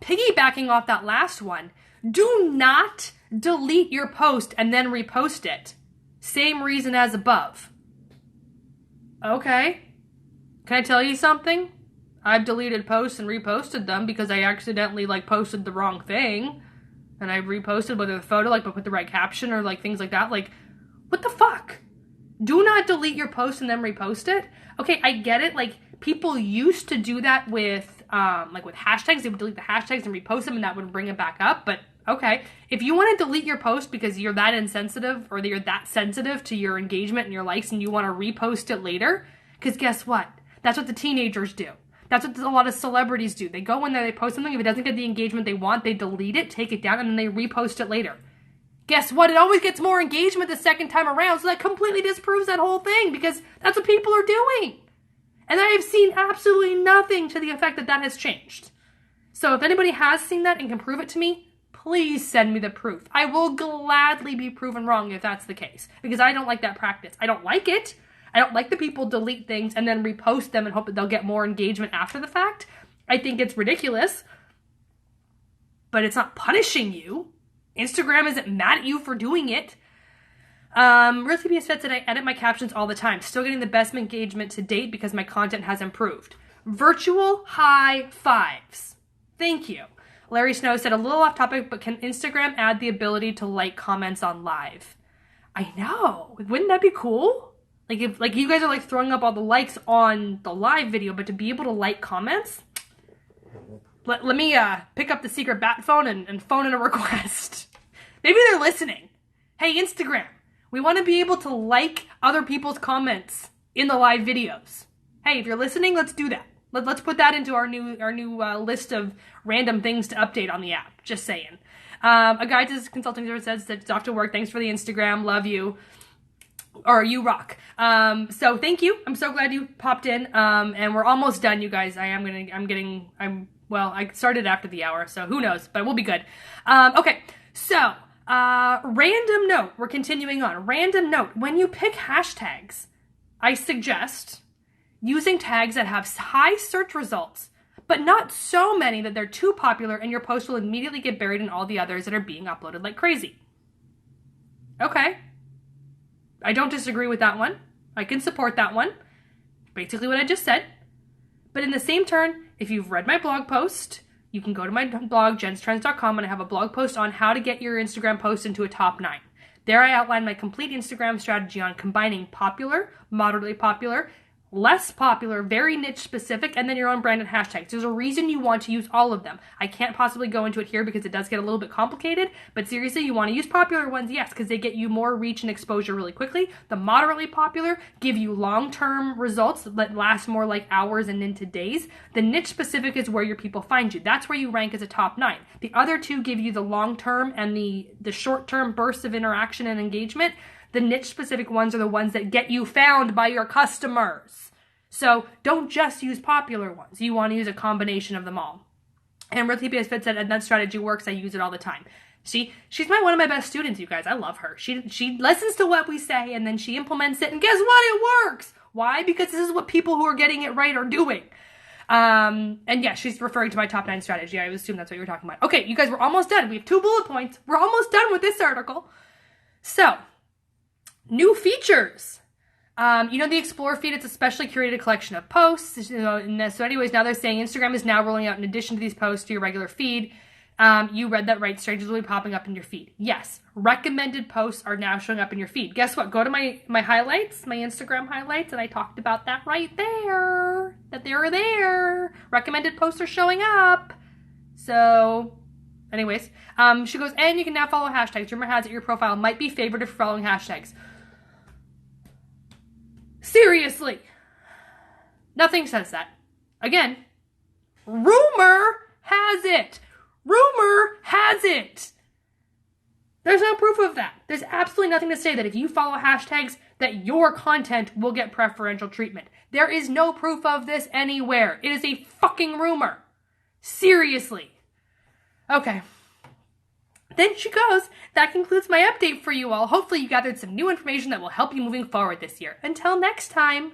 Piggybacking off that last one, do not delete your post and then repost it. Same reason as above. Okay. Can I tell you something? I've deleted posts and reposted them because I accidentally, like, posted the wrong thing. And I reposted whether the photo, like, but with the right caption or, like, things like that. Like, what the fuck? Do not delete your post and then repost it. Okay, I get it. Like, people used to do that with, with hashtags. They would delete the hashtags and repost them, and that would bring it back up. But okay, if you want to delete your post because you're that insensitive or that you're that sensitive to your engagement and your likes, and you want to repost it later, because guess what? That's what the teenagers do. That's what a lot of celebrities do. They go in there, they post something. If it doesn't get the engagement they want, they delete it, take it down, and then they repost it later. Guess what? It always gets more engagement the second time around, so that completely disproves that whole thing, because that's what people are doing. And I have seen absolutely nothing to the effect that that has changed. So if anybody has seen that and can prove it to me, please send me the proof. I will gladly be proven wrong if that's the case, because I don't like that practice. I don't like it. I don't like the people delete things and then repost them and hope that they'll get more engagement after the fact. I think it's ridiculous, but it's not punishing you. Instagram isn't mad at you for doing it. Real TBS Vet said, I edit my captions all the time. Still getting the best engagement to date because my content has improved. Virtual high fives. Thank you. Larry Snow said, a little off topic, but can Instagram add the ability to like comments on live? I know. Wouldn't that be cool? Like, if you guys are, like, throwing up all the likes on the live video, but to be able to like comments? Let me pick up the secret bat phone and phone in a request. Maybe they're listening. Hey, Instagram, we want to be able to like other people's comments in the live videos. Hey, if you're listening, let's do that. Let's put that into our new list of random things to update on the app. Just saying. A guy to consulting service says that it's off to work. Thanks for the Instagram. Love you. Or you rock. So thank you. I'm so glad you popped in. And we're almost done, you guys. I started after the hour, so who knows, but we'll be good. Okay. So, random note. We're continuing on. Random note. When you pick hashtags, I suggest using tags that have high search results, but not so many that they're too popular and your post will immediately get buried in all the others that are being uploaded like crazy. Okay. I don't disagree with that one. I can support that one. Basically what I just said. But in the same turn, if you've read my blog post, you can go to my blog, jenstrends.com, and I have a blog post on how to get your Instagram post into a top 9. There I outline my complete Instagram strategy on combining popular, moderately popular, less popular, very niche specific, and then your own branded hashtags. There's a reason you want to use all of them. I can't possibly go into it here because it does get a little bit complicated, but seriously, you want to use popular ones, yes, because they get you more reach and exposure really quickly. The moderately popular give you long-term results that last more like hours and into days. The niche specific is where your people find you. That's where you rank as a top 9. The other two give you the long-term and the short-term bursts of interaction and engagement. The niche specific ones are the ones that get you found by your customers. So don't just use popular ones. You want to use a combination of them all. And Real TPS Fit said, and that strategy works. I use it all the time. She's one of my best students, you guys. I love her. She listens to what we say and then she implements it. And guess what? It works. Why? Because this is what people who are getting it right are doing. And yeah, she's referring to my top 9 strategy. I assume that's what you were talking about. Okay, you guys, we're almost done. We have 2 bullet points. We're almost done with this article. So, new features. The Explore feed, it's a specially curated collection of posts. So anyways, now they're saying Instagram is now rolling out, in addition to these posts, to your regular feed. You read that right. Strangers will be popping up in your feed. Yes. Recommended posts are now showing up in your feed. Guess what? Go to my highlights, my Instagram highlights, and I talked about that right there. That they are there. Recommended posts are showing up. So, anyways, she goes, and you can now follow hashtags. Rumor has it your profile might be favored if following hashtags. Seriously. Nothing says that. Again, rumor has it. Rumor has it. There's no proof of that. There's absolutely nothing to say that if you follow hashtags that your content will get preferential treatment. There is no proof of this anywhere. It is a fucking rumor. Seriously. Okay. Then she goes, that concludes my update for you all. Hopefully you gathered some new information that will help you moving forward this year. Until next time.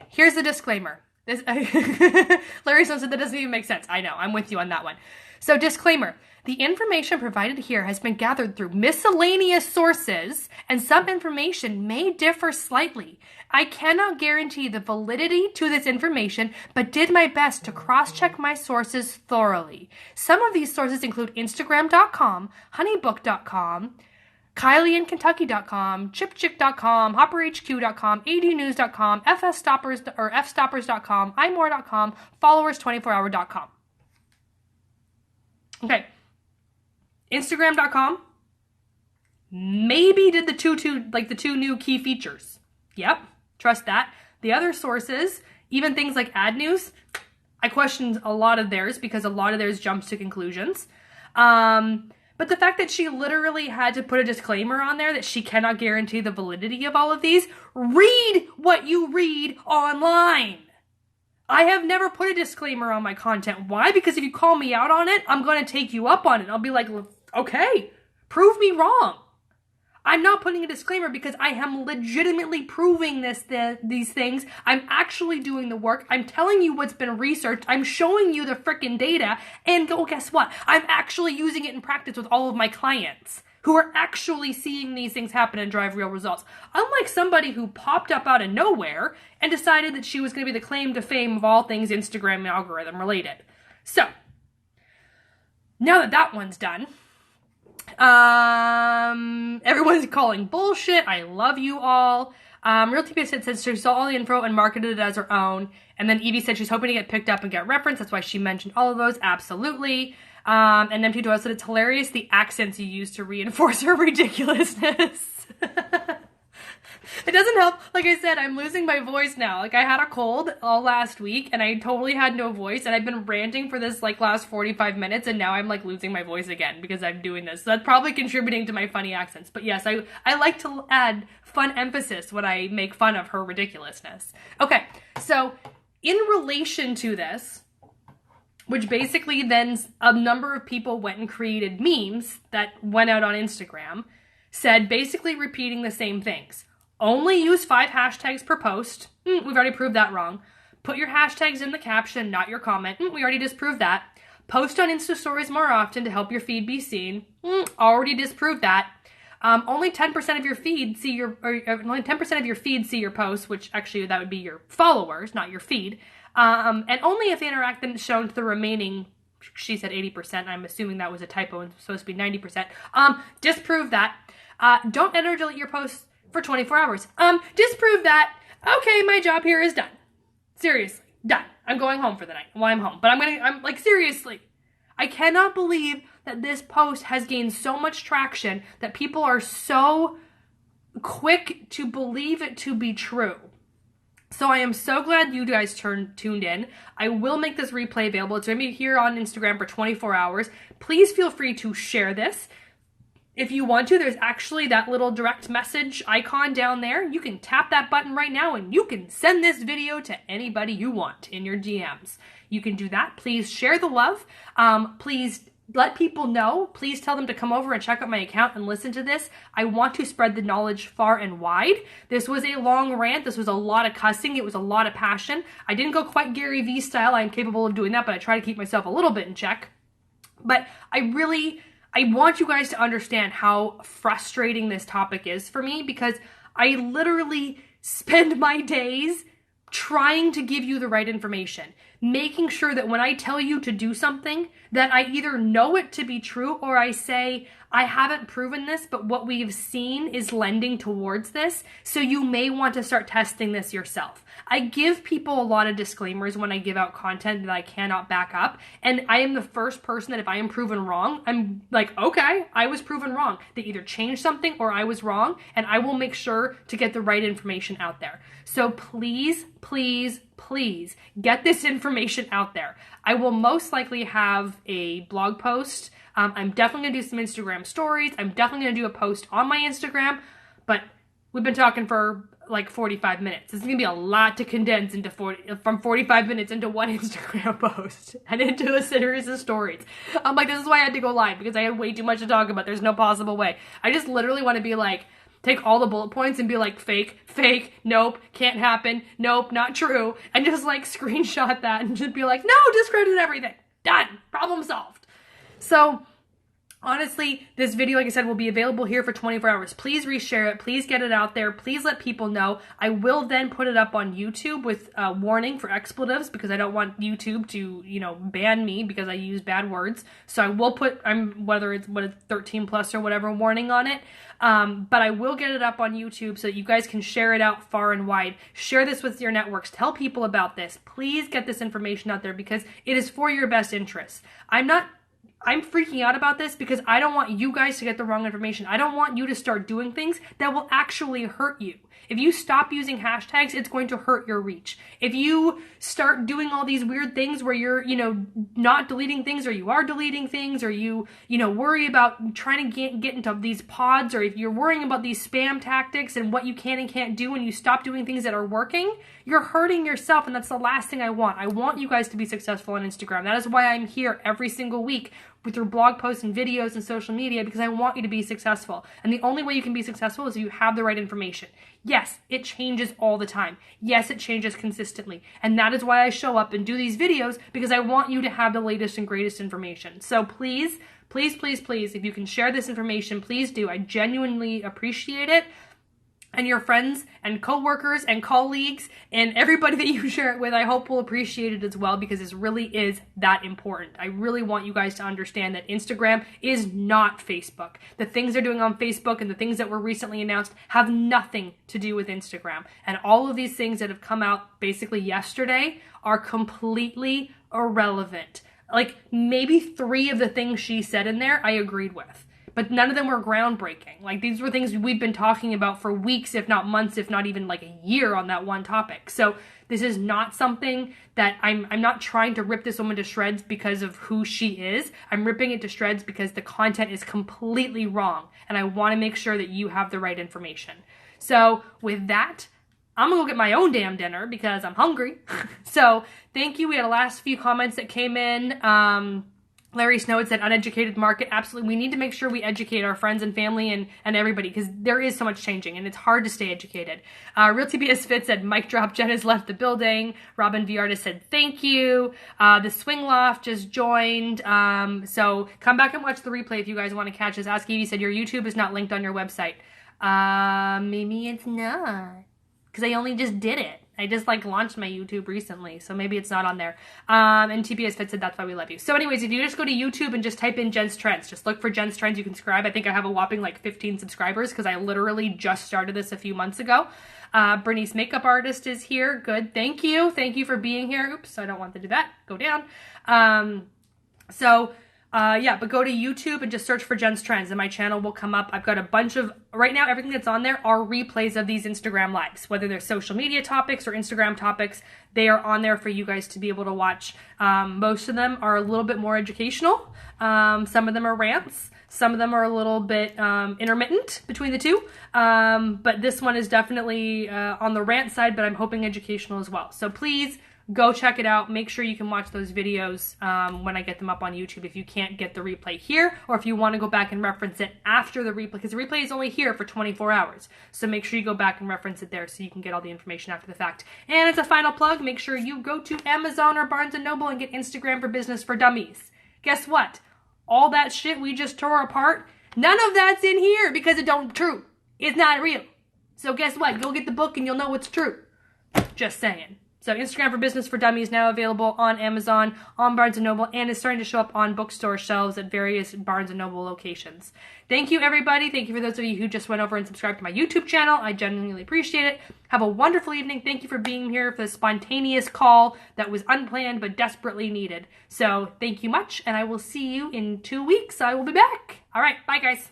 Here's the disclaimer. Larry said that doesn't even make sense. I know, I'm with you on that one. So disclaimer, the information provided here has been gathered through miscellaneous sources and some information may differ slightly. I cannot guarantee the validity to this information, but did my best to cross-check my sources thoroughly. Some of these sources include Instagram.com, Honeybook.com, KylieInKentucky.com, ChipChick.com, HopperHQ.com, ADNews.com, FStoppers.com, iMore.com, Followers24hour.com. Okay. Instagram.com maybe did the two new key features. Yep. Trust that. The other sources, even things like Ad News, I questioned a lot of theirs because a lot of theirs jumps to conclusions. But the fact that she literally had to put a disclaimer on there that she cannot guarantee the validity of all of these, read what you read online. I have never put a disclaimer on my content. Why? Because if you call me out on it, I'm going to take you up on it. I'll be like, okay, prove me wrong. I'm not putting a disclaimer because I am legitimately proving these things. I'm actually doing the work. I'm telling you what's been researched. I'm showing you the frickin' data. And guess what? I'm actually using it in practice with all of my clients who are actually seeing these things happen and drive real results. Unlike somebody who popped up out of nowhere and decided that she was going to be the claim to fame of all things Instagram algorithm related. So, now that that one's done, everyone's calling bullshit. I love you all. Real TP said she saw all the info and marketed it as her own. And then Evie said she's hoping to get picked up and get reference. That's why she mentioned all of those. Absolutely. And then P2 said it's hilarious the accents you use to reinforce her ridiculousness. It doesn't help. Like I said, I'm losing my voice now. Like I had a cold all last week and I totally had no voice and I've been ranting for this last 45 minutes and now I'm losing my voice again because I'm doing this. So that's probably contributing to my funny accents. But yes, I like to add fun emphasis when I make fun of her ridiculousness. Okay, so in relation to this, which basically then a number of people went and created memes that went out on Instagram, said basically repeating the same things. Only use 5 hashtags per post. We've already proved that wrong. Put your hashtags in the caption, not your comment. We already disproved that. Post on Insta stories more often to help your feed be seen. Already disproved that. Only 10% of your feed see your, only 10% of your feed see your posts, which actually that would be your followers, not your feed. And only if they interact then it's shown to the remaining, she said 80%. I'm assuming that was a typo and it's supposed to be 90%. Disprove that. Don't edit or delete your posts for 24 hours. Disprove that. Okay, my job here is done. Seriously, done. I'm going home for the night. Well, I'm home, but I'm seriously. I cannot believe that this post has gained so much traction that people are so quick to believe it to be true. So I am so glad you guys tuned in. I will make this replay available. It's going to be here on Instagram for 24 hours. Please feel free to share this. If you want to, there's actually that little direct message icon down there. You can tap that button right now and you can send this video to anybody you want in your DMs. You can do that. Please share the love. Please let people know. Please tell them to come over and check out my account and listen to this. I want to spread the knowledge far and wide. This was a long rant. This was a lot of cussing. It was a lot of passion. I didn't go quite Gary Vee style. I'm capable of doing that, but I try to keep myself a little bit in check. But I want you guys to understand how frustrating this topic is for me because I literally spend my days trying to give you the right information, making sure that when I tell you to do something, that I either know it to be true or I say, I haven't proven this, but what we've seen is lending towards this, so you may want to start testing this yourself. I give people a lot of disclaimers when I give out content that I cannot back up, and I am the first person that if I am proven wrong, I'm like, okay, I was proven wrong. They either changed something or I was wrong, and I will make sure to get the right information out there. So please, please, please get this information out there. I will most likely have a blog post I'm definitely going to do some Instagram stories. I'm definitely going to do a post on my Instagram, but we've been talking for like 45 minutes. It's going to be a lot to condense into from 45 minutes into one Instagram post and into a series of stories. I'm like, this is why I had to go live, because I had way too much to talk about. There's no possible way. I just literally want to be like, take all the bullet points and be like, fake, nope, can't happen, nope, not true, and just like screenshot that and just be like, no, discredit everything. Done. Problem solved. So honestly, this video, like I said, will be available here for 24 hours. Please reshare it. Please get it out there. Please let people know. I will then put it up on YouTube with a warning for expletives, because I don't want YouTube to, ban me because I use bad words. So I will put, whether it's 13 plus or whatever, warning on it. But I will get it up on YouTube so that you guys can share it out far and wide. Share this with your networks. Tell people about this. Please get this information out there, because it is for your best interests. I'm freaking out about this because I don't want you guys to get the wrong information. I don't want you to start doing things that will actually hurt you. If you stop using hashtags, it's going to hurt your reach. If you start doing all these weird things where you're, not deleting things, or you are deleting things, or you worry about trying to get into these pods, or if you're worrying about these spam tactics and what you can and can't do, and you stop doing things that are working, you're hurting yourself, and that's the last thing I want. I want you guys to be successful on Instagram. That is why I'm here every single week through blog posts and videos and social media, because I want you to be successful. And the only way you can be successful is if you have the right information. Yes, it changes all the time. Yes, it changes consistently. And that is why I show up and do these videos, because I want you to have the latest and greatest information. So please, if you can share this information, please do. I genuinely appreciate it. And your friends and coworkers and colleagues and everybody that you share it with, I hope will appreciate it as well, because this really is that important. I really want you guys to understand that Instagram is not Facebook. The things they're doing on Facebook and the things that were recently announced have nothing to do with Instagram. And all of these things that have come out basically yesterday are completely irrelevant. Like maybe 3 of the things she said in there I agreed with. But none of them were groundbreaking. Like, these were things we've been talking about for weeks, if not months, if not even like a year on that one topic. So this is not something that I'm not trying to rip this woman to shreds because of who she is. I'm ripping it to shreds because the content is completely wrong. And I want to make sure that you have the right information. So with that, I'm going to go get my own damn dinner because I'm hungry. So thank you. We had the last few comments that came in. Larry Snow said uneducated market. Absolutely. We need to make sure we educate our friends and family and everybody, because there is so much changing and it's hard to stay educated. Real TBS Fit said mic drop, Jen has left the building. Robin V Artist said thank you. The Swing Loft just joined. So come back and watch the replay if you guys want to catch us. Ask Evie said your YouTube is not linked on your website. Maybe it's not, because I only just did it. I just launched my YouTube recently, so maybe it's not on there. And TPS Fit said that's why we love you. So anyways, if you just go to YouTube and just type in Jen's Trends, just look for Jen's Trends, you can subscribe. I think I have a whopping 15 subscribers because I literally just started this a few months ago. Bernice Makeup Artist is here. Good. Thank you. Thank you for being here. Oops, I don't want to do that. Go down. Yeah, but go to YouTube and just search for Jen's Trends and my channel will come up. I've got a bunch of, right now, everything that's on there are replays of these Instagram lives, whether they're social media topics or Instagram topics. They are on there for you guys to be able to watch. Most of them are a little bit more educational. Some of them are rants. Some of them are a little bit intermittent between the two. But this one is definitely on the rant side, but I'm hoping educational as well. So please, go check it out. Make sure you can watch those videos when I get them up on YouTube if you can't get the replay here, or if you want to go back and reference it after the replay, because the replay is only here for 24 hours. So make sure you go back and reference it there so you can get all the information after the fact. And as a final plug, make sure you go to Amazon or Barnes & Noble and get Instagram for Business for Dummies. Guess what? All that shit we just tore apart, none of that's in here because it don't true. It's not real. So guess what? Go get the book and you'll know it's true. Just saying. So Instagram for Business for Dummies now available on Amazon, on Barnes & Noble, and is starting to show up on bookstore shelves at various Barnes & Noble locations. Thank you, everybody. Thank you for those of you who just went over and subscribed to my YouTube channel. I genuinely appreciate it. Have a wonderful evening. Thank you for being here for the spontaneous call that was unplanned but desperately needed. So thank you much, and I will see you in 2 weeks. I will be back. All right. Bye, guys.